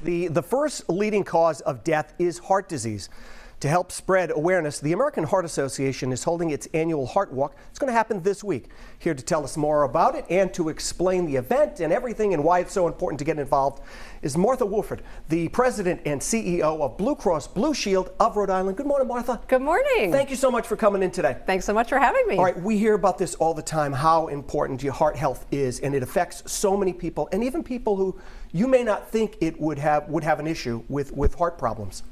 The first leading cause of death is heart disease. To help spread awareness, the American Heart Association is holding its annual Heart Walk. It's going to happen this week. Here to tell us more about it and to explain the event and everything and why it's so important to get involved is Martha Woolford, the president and CEO of Blue Cross Blue Shield of Rhode Island. Good morning, Martha. Good morning. Thank you so much for coming in today. Thanks so much for having me. All right, we hear about this all the time, how important your heart health is, and it affects so many people, and even people who you may not think it would have an issue with heart problems.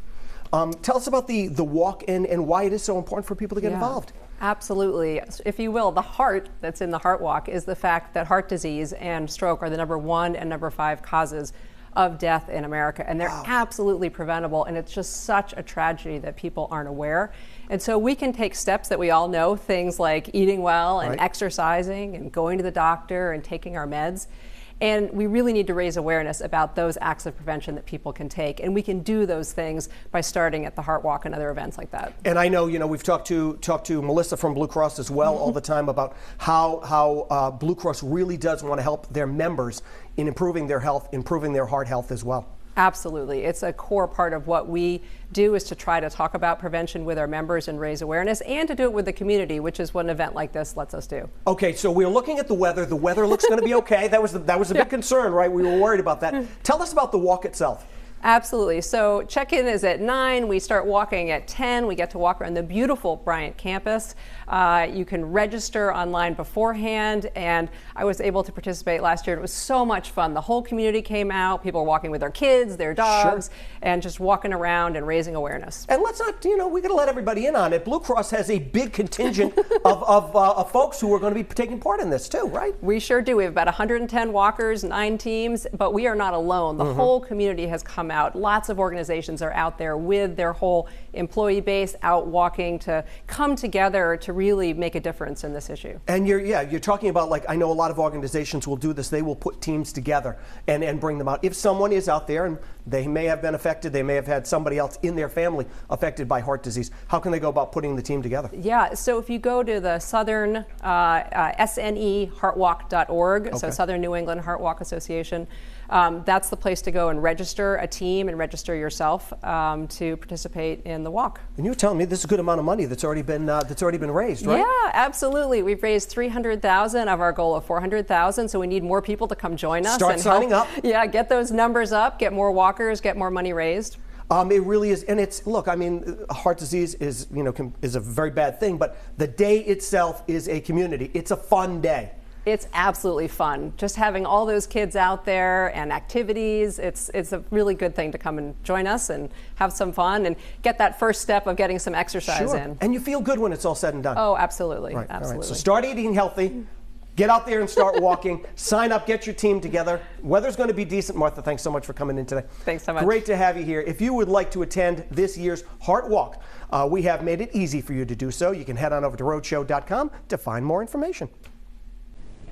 Tell us about the walk and why it is so important for people to get involved. Absolutely. If you will, the heart that's in the Heart Walk is the fact that heart disease and stroke are the #1 and #5 causes of death in America, and they're absolutely preventable, and it's just such a tragedy that people aren't aware. And so we can take steps that we all know, things like eating well and exercising and going to the doctor and taking our meds. And we really need to raise awareness about those acts of prevention that people can take. And we can do those things by starting at the Heart Walk and other events like that. And I know, we've talked to Melissa from Blue Cross as well all the time about how Blue Cross really does want to help their members in improving their health, improving their heart health as well. Absolutely. It's a core part of what we do, is to try to talk about prevention with our members and raise awareness, and to do it with the community, which is what an event like this lets us do. Okay, so we're looking at the weather. The weather looks going to be okay. That was a big concern, right? We were worried about that. Tell us about the walk itself. Absolutely. So check-in is at 9. We start walking at 10. We get to walk around the beautiful Bryant campus. You can register online beforehand, and I was able to participate last year. It was so much fun. The whole community came out. People were walking with their kids, their dogs, and just walking around and raising awareness. And let's not, we got to let everybody in on it. Blue Cross has a big contingent of folks who are going to be taking part in this too, right? We sure do. We have about 110 walkers, 9 teams, but we are not alone. The whole community has come out. Lots of organizations are out there with their whole employee base out walking to come together to really make a difference in this issue. And you're talking about, like, I know a lot of organizations will do this. They will put teams together and bring them out. If someone is out there and they may have been affected, they may have had somebody else in their family affected by heart disease, how can they go about putting the team together? Yeah, so if you go to the Southern SNEHeartWalk.org, so Southern New England Heart Walk Association, that's the place to go and register a team and register yourself to participate in the walk. And you were telling me this is a good amount of money that's already been raised, right? Yeah, absolutely. We've raised $300,000 of our goal of $400,000, so we need more people to come join us. Start signing up. Yeah, get those numbers up, get more walkers, get more money raised. It really is, and look, I mean, heart disease is a very bad thing, but the day itself is a community. It's a fun day. It's absolutely fun. Just having all those kids out there and activities, it's a really good thing to come and join us and have some fun and get that first step of getting some exercise in. And you feel good when it's all said and done. Oh, absolutely. Right. Absolutely. All right. So start eating healthy. Get out there and start walking. Sign up, get your team together. Weather's going to be decent. Martha, thanks so much for coming in today. Thanks so much. Great to have you here. If you would like to attend this year's Heart Walk, we have made it easy for you to do so. You can head on over to roadshow.com to find more information.